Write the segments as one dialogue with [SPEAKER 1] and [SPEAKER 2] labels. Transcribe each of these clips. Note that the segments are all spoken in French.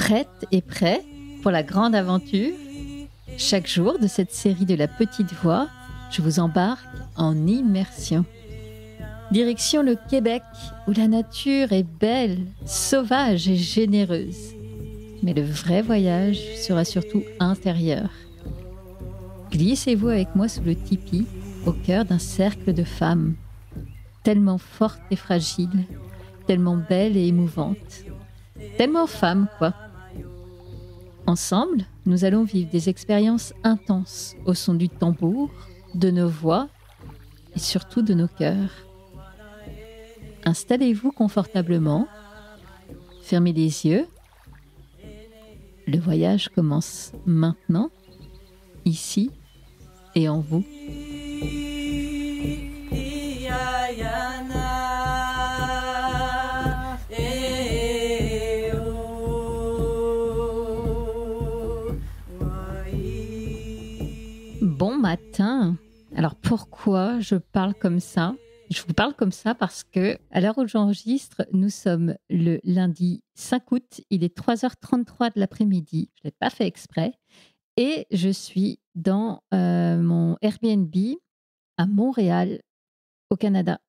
[SPEAKER 1] Prête et prêt pour la grande aventure? Chaque jour de cette série de la petite voix, je vous embarque en immersion. Direction le Québec, où la nature est belle, sauvage et généreuse. Mais le vrai voyage sera surtout intérieur. Glissez-vous avec moi sous le tipi, au cœur d'un cercle de femmes. Tellement fortes et fragiles, tellement belles et émouvantes. Tellement femmes, quoi. Ensemble, nous allons vivre des expériences intenses au son du tambour, de nos voix et surtout de nos cœurs. Installez-vous confortablement, fermez les yeux. Le voyage commence maintenant, ici et en vous. Bon matin. Alors pourquoi je parle comme ça? Je vous parle comme ça parce que, à l'heure où j'enregistre, nous sommes le lundi 5 août. Il est 3h33 de l'après-midi. Je ne l'ai pas fait exprès. Et je suis dans mon Airbnb à Montréal, au Canada.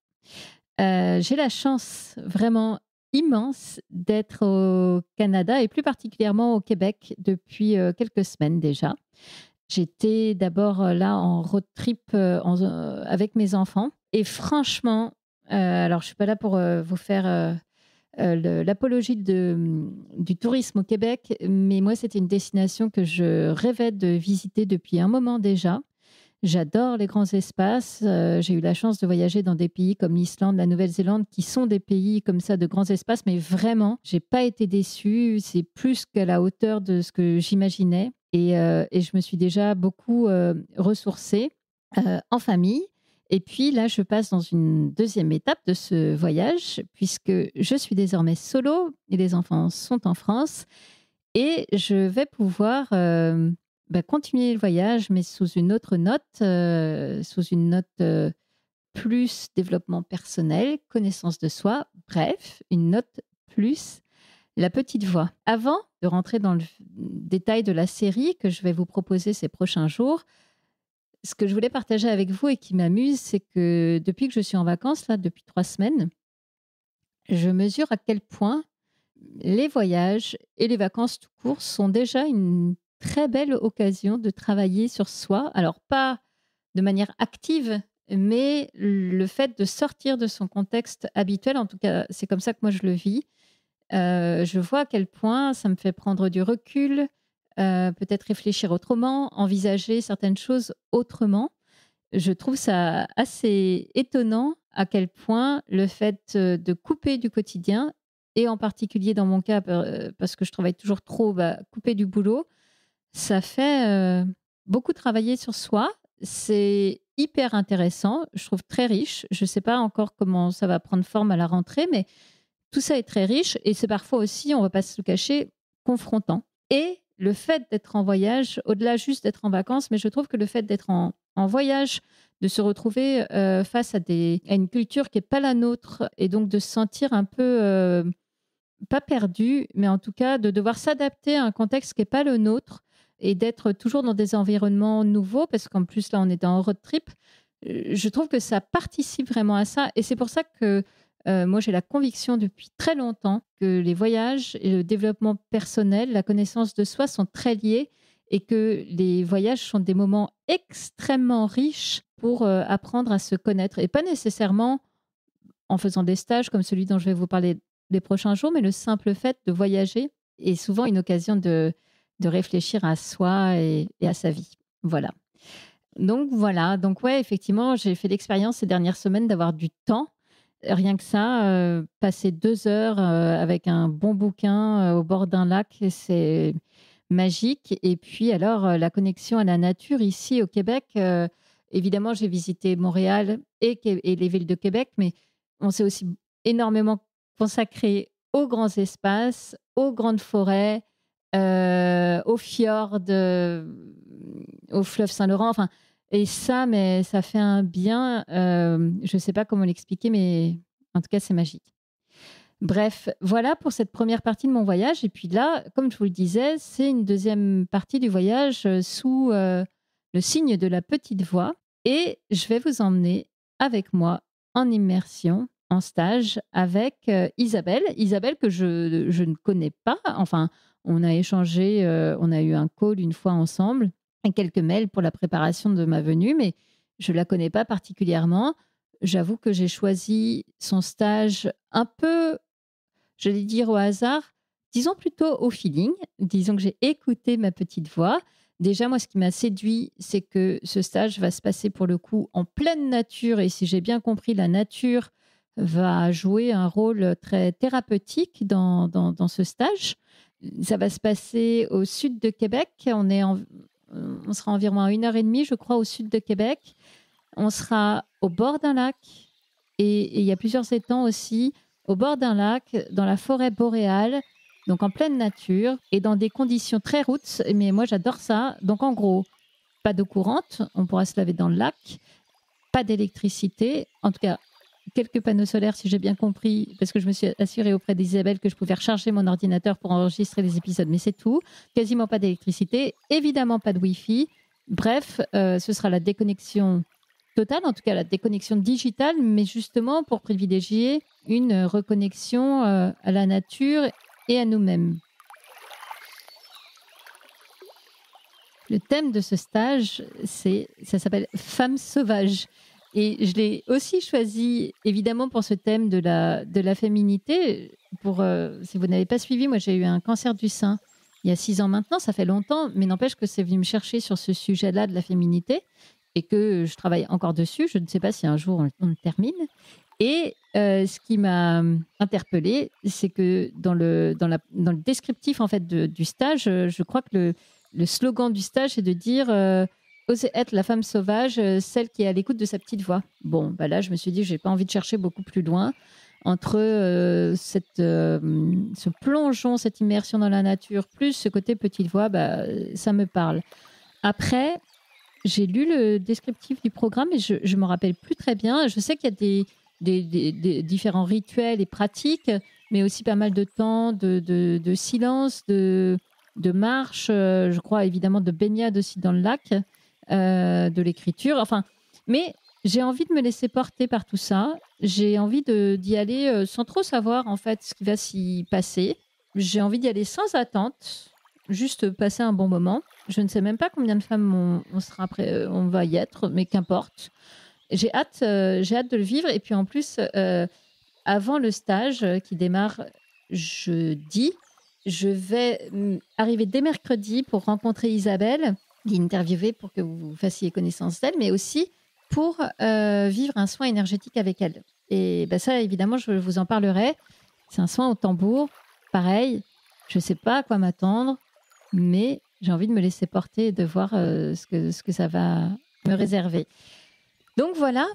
[SPEAKER 1] J'ai la chance vraiment immense d'être au Canada et plus particulièrement au Québec depuis quelques semaines déjà. J'étais d'abord là en road trip avec mes enfants. Et franchement, alors je ne suis pas là pour vous faire l'apologie du tourisme au Québec, mais moi, c'était une destination que je rêvais de visiter depuis un moment déjà. J'adore les grands espaces. J'ai eu la chance de voyager dans des pays comme l'Islande, la Nouvelle-Zélande, qui sont des pays comme ça de grands espaces, mais vraiment, j'ai pas été déçue. C'est plus qu'à la hauteur de ce que j'imaginais. Et je me suis déjà beaucoup ressourcée en famille. Et puis là, je passe dans une deuxième étape de ce voyage, puisque je suis désormais solo et les enfants sont en France. Et je vais pouvoir continuer le voyage, mais sous une autre note, sous une note plus développement personnel, connaissance de soi, bref, une note plus la petite voix. Avant de rentrer dans le détail de la série que je vais vous proposer ces prochains jours, ce que je voulais partager avec vous et qui m'amuse, c'est que depuis que je suis en vacances, là, depuis 3 semaines, je mesure à quel point les voyages et les vacances tout court sont déjà une très belle occasion de travailler sur soi. Alors, pas de manière active, mais le fait de sortir de son contexte habituel, en tout cas, c'est comme ça que moi je le vis. Je vois à quel point ça me fait prendre du recul, peut-être réfléchir autrement, envisager certaines choses autrement. Je trouve ça assez étonnant à quel point le fait de couper du quotidien, et en particulier dans mon cas, parce que je travaille toujours trop, couper du boulot, ça fait beaucoup travailler sur soi. C'est hyper intéressant, je trouve très riche. Je ne sais pas encore comment ça va prendre forme à la rentrée, mais tout ça est très riche et c'est parfois aussi, on ne va pas se le cacher, confrontant. Et le fait d'être en voyage, au-delà juste d'être en vacances, mais je trouve que le fait d'être en voyage, de se retrouver face à une culture qui n'est pas la nôtre et donc de se sentir un peu, pas perdu, mais en tout cas de devoir s'adapter à un contexte qui n'est pas le nôtre et d'être toujours dans des environnements nouveaux, parce qu'en plus là on est en road trip, je trouve que ça participe vraiment à ça et c'est pour ça que moi, j'ai la conviction depuis très longtemps que les voyages et le développement personnel, la connaissance de soi sont très liés et que les voyages sont des moments extrêmement riches pour apprendre à se connaître. Et pas nécessairement en faisant des stages comme celui dont je vais vous parler les prochains jours, mais le simple fait de voyager est souvent une occasion de réfléchir à soi et à sa vie. Voilà. Donc ouais, effectivement, j'ai fait l'expérience ces dernières semaines d'avoir du temps. Rien que ça, passer 2 heures avec un bon bouquin au bord d'un lac, c'est magique. Et puis alors, la connexion à la nature ici au Québec, évidemment, j'ai visité Montréal et les villes de Québec, mais on s'est aussi énormément consacré aux grands espaces, aux grandes forêts, aux fjords, au fleuve Saint-Laurent. Enfin, et ça, mais ça fait un bien, je ne sais pas comment l'expliquer, mais en tout cas, c'est magique. Bref, voilà pour cette première partie de mon voyage. Et puis là, comme je vous le disais, c'est une deuxième partie du voyage sous le signe de la petite voix. Et je vais vous emmener avec moi en immersion, en stage, avec Isabelle. Isabelle que je ne connais pas. Enfin, on a échangé, on a eu un call une fois ensemble et quelques mails pour la préparation de ma venue, mais je ne la connais pas particulièrement. J'avoue que j'ai choisi son stage un peu, j'allais dire au hasard, disons plutôt au feeling. Disons que j'ai écouté ma petite voix. Déjà, moi, ce qui m'a séduit, c'est que ce stage va se passer pour le coup en pleine nature. Et si j'ai bien compris, la nature va jouer un rôle très thérapeutique dans ce stage. Ça va se passer au sud de Québec. On sera environ à 1h30, je crois, au sud de Québec. On sera au bord d'un lac. Et il y a plusieurs étangs aussi, au bord d'un lac, dans la forêt boréale, donc en pleine nature et dans des conditions très roots. Mais moi, j'adore ça. Donc, en gros, pas d'eau courante, on pourra se laver dans le lac, pas d'électricité, en tout cas, quelques panneaux solaires, si j'ai bien compris, parce que je me suis assurée auprès d'Isabelle que je pouvais recharger mon ordinateur pour enregistrer les épisodes, mais c'est tout. Quasiment pas d'électricité, évidemment pas de Wi-Fi. Bref, ce sera la déconnexion totale, en tout cas la déconnexion digitale, mais justement pour privilégier une reconnexion à la nature et à nous-mêmes. Le thème de ce stage, ça s'appelle « Femme sauvage ». Et je l'ai aussi choisi, évidemment, pour ce thème de la féminité. Si vous n'avez pas suivi, moi, j'ai eu un cancer du sein il y a 6 ans maintenant. Ça fait longtemps, mais n'empêche que c'est venu me chercher sur ce sujet-là de la féminité et que je travaille encore dessus. Je ne sais pas si un jour on le termine. Et ce qui m'a interpellée, c'est que dans le descriptif en fait, du stage, je crois que le slogan du stage, c'est de dire oser être la femme sauvage, celle qui est à l'écoute de sa petite voix. Bon, bah là, je me suis dit, je n'ai pas envie de chercher beaucoup plus loin. Entre ce plongeon, cette immersion dans la nature, plus ce côté petite voix, bah, ça me parle. Après, j'ai lu le descriptif du programme et je ne me rappelle plus très bien. Je sais qu'il y a des différents rituels et pratiques, mais aussi pas mal de temps de silence, de marche, je crois évidemment de baignade aussi dans le lac, de l'écriture. Enfin, mais j'ai envie de me laisser porter par tout ça. J'ai envie d'y aller sans trop savoir en fait ce qui va s'y passer. J'ai envie d'y aller sans attente, juste passer un bon moment. Je ne sais même pas combien de femmes on va y être, mais qu'importe. J'ai hâte de le vivre. Et puis en plus, avant le stage qui démarre jeudi, je vais arriver dès mercredi pour rencontrer Isabelle, l'interviewer pour que vous fassiez connaissance d'elle, mais aussi pour vivre un soin énergétique avec elle. Et ben ça, évidemment, je vous en parlerai. C'est un soin au tambour. Pareil, je ne sais pas à quoi m'attendre, mais j'ai envie de me laisser porter et de voir ce que ça va me réserver. Donc voilà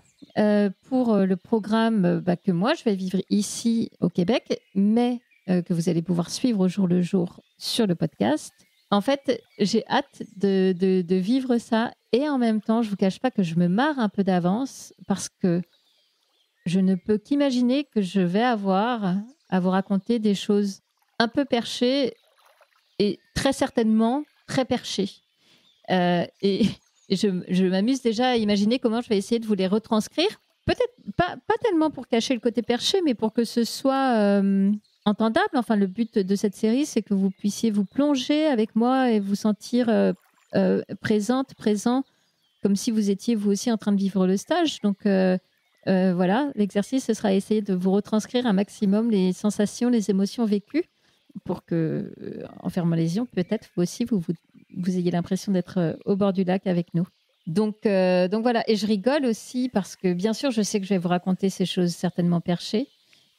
[SPEAKER 1] pour le programme que moi, je vais vivre ici au Québec, mais que vous allez pouvoir suivre au jour le jour sur le podcast. En fait, j'ai hâte de vivre ça et en même temps, je ne vous cache pas que je me marre un peu d'avance parce que je ne peux qu'imaginer que je vais avoir à vous raconter des choses un peu perchées et très certainement très perchées. Et je m'amuse déjà à imaginer comment je vais essayer de vous les retranscrire. Peut-être pas tellement pour cacher le côté perché, mais pour que ce soit entendable. Enfin, le but de cette série, c'est que vous puissiez vous plonger avec moi et vous sentir présent, comme si vous étiez vous aussi en train de vivre le stage. Donc voilà, l'exercice, ce sera essayer de vous retranscrire un maximum les sensations, les émotions vécues pour que, en fermant les yeux, peut-être vous aussi, vous ayez l'impression d'être au bord du lac avec nous. Donc voilà, et je rigole aussi parce que bien sûr, je sais que je vais vous raconter ces choses certainement perchées.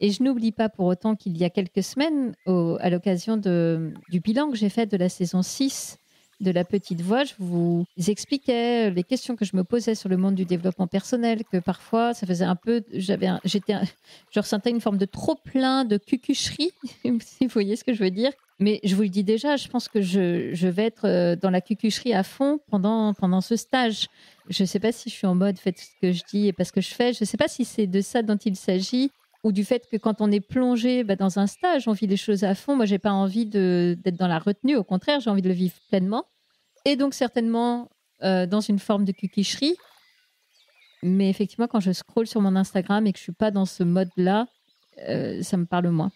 [SPEAKER 1] Et je n'oublie pas pour autant qu'il y a quelques semaines, à l'occasion du bilan que j'ai fait de la saison 6 de La Petite Voix, je vous expliquais les questions que je me posais sur le monde du développement personnel, que parfois, ça faisait un peu... Je ressentais une forme de trop-plein de cucucherie, si vous voyez ce que je veux dire. Mais je vous le dis déjà, je pense que je vais être dans la cucucherie à fond pendant ce stage. Je ne sais pas si je suis en mode faites ce que je dis et pas ce que je fais. Je ne sais pas si c'est de ça dont il s'agit. ou du fait que quand on est plongé dans un stage, on vit les choses à fond. Moi, j'ai pas envie d'être dans la retenue. Au contraire, j'ai envie de le vivre pleinement. Et donc, certainement, dans une forme de cuquicherie. Mais effectivement, quand je scrolle sur mon Instagram et que je suis pas dans ce mode-là, ça me parle moins.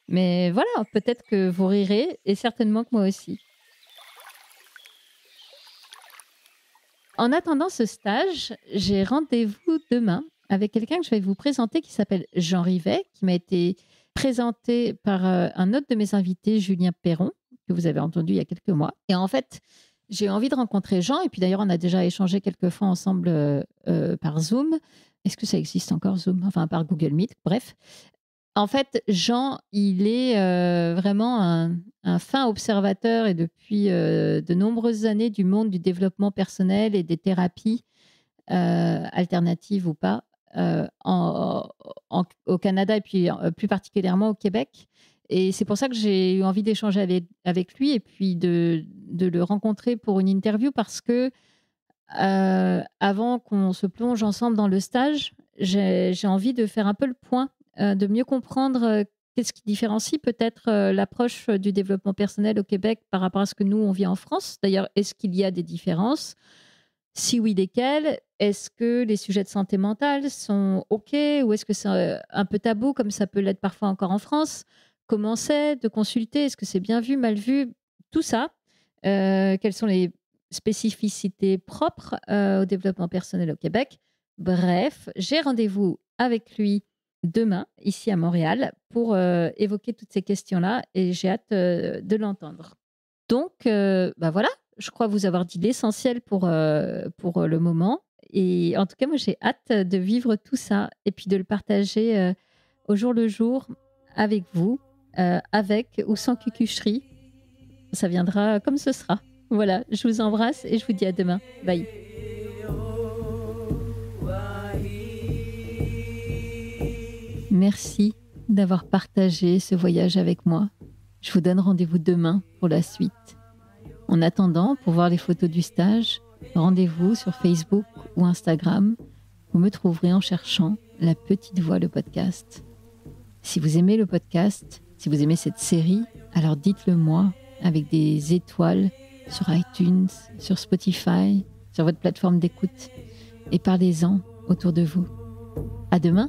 [SPEAKER 1] Mais voilà, peut-être que vous rirez et certainement que moi aussi. En attendant ce stage, j'ai rendez-vous demain avec quelqu'un que je vais vous présenter qui s'appelle Jean Rivet, qui m'a été présenté par un autre de mes invités, Julien Perron, que vous avez entendu il y a quelques mois. Et en fait, j'ai envie de rencontrer Jean. Et puis d'ailleurs, on a déjà échangé quelques fois ensemble par Zoom. Est-ce que ça existe encore, Zoom? Enfin, par Google Meet, bref. En fait, Jean, il est vraiment un fin observateur et depuis de nombreuses années du monde du développement personnel et des thérapies alternatives ou pas au Canada et puis plus particulièrement au Québec. Et c'est pour ça que j'ai eu envie d'échanger avec lui et puis de le rencontrer pour une interview parce que avant qu'on se plonge ensemble dans le stage, j'ai envie de faire un peu le point, de mieux comprendre qu'est-ce qui différencie peut-être l'approche du développement personnel au Québec par rapport à ce que nous, on vit en France. D'ailleurs, est-ce qu'il y a des différences? Si oui, lesquelles? Est-ce que les sujets de santé mentale sont OK ou est-ce que c'est un peu tabou comme ça peut l'être parfois encore en France? Comment c'est de consulter? Est-ce que c'est bien vu, mal vu? Tout ça. Quelles sont les spécificités propres au développement personnel au Québec? Bref, j'ai rendez-vous avec lui demain, ici à Montréal, pour évoquer toutes ces questions-là et j'ai hâte de l'entendre. Donc, voilà, je crois vous avoir dit l'essentiel pour le moment. Et en tout cas, moi, j'ai hâte de vivre tout ça et puis de le partager au jour le jour avec vous, avec ou sans cucucherie. Ça viendra comme ce sera. Voilà, je vous embrasse et je vous dis à demain. Bye. Merci d'avoir partagé ce voyage avec moi. Je vous donne rendez-vous demain pour la suite. En attendant, pour voir les photos du stage, rendez-vous sur Facebook ou Instagram. Vous me trouverez en cherchant La Petite Voix, le podcast. Si vous aimez le podcast, si vous aimez cette série, alors dites-le moi avec des étoiles sur iTunes, sur Spotify, sur votre plateforme d'écoute et parlez-en autour de vous. À demain.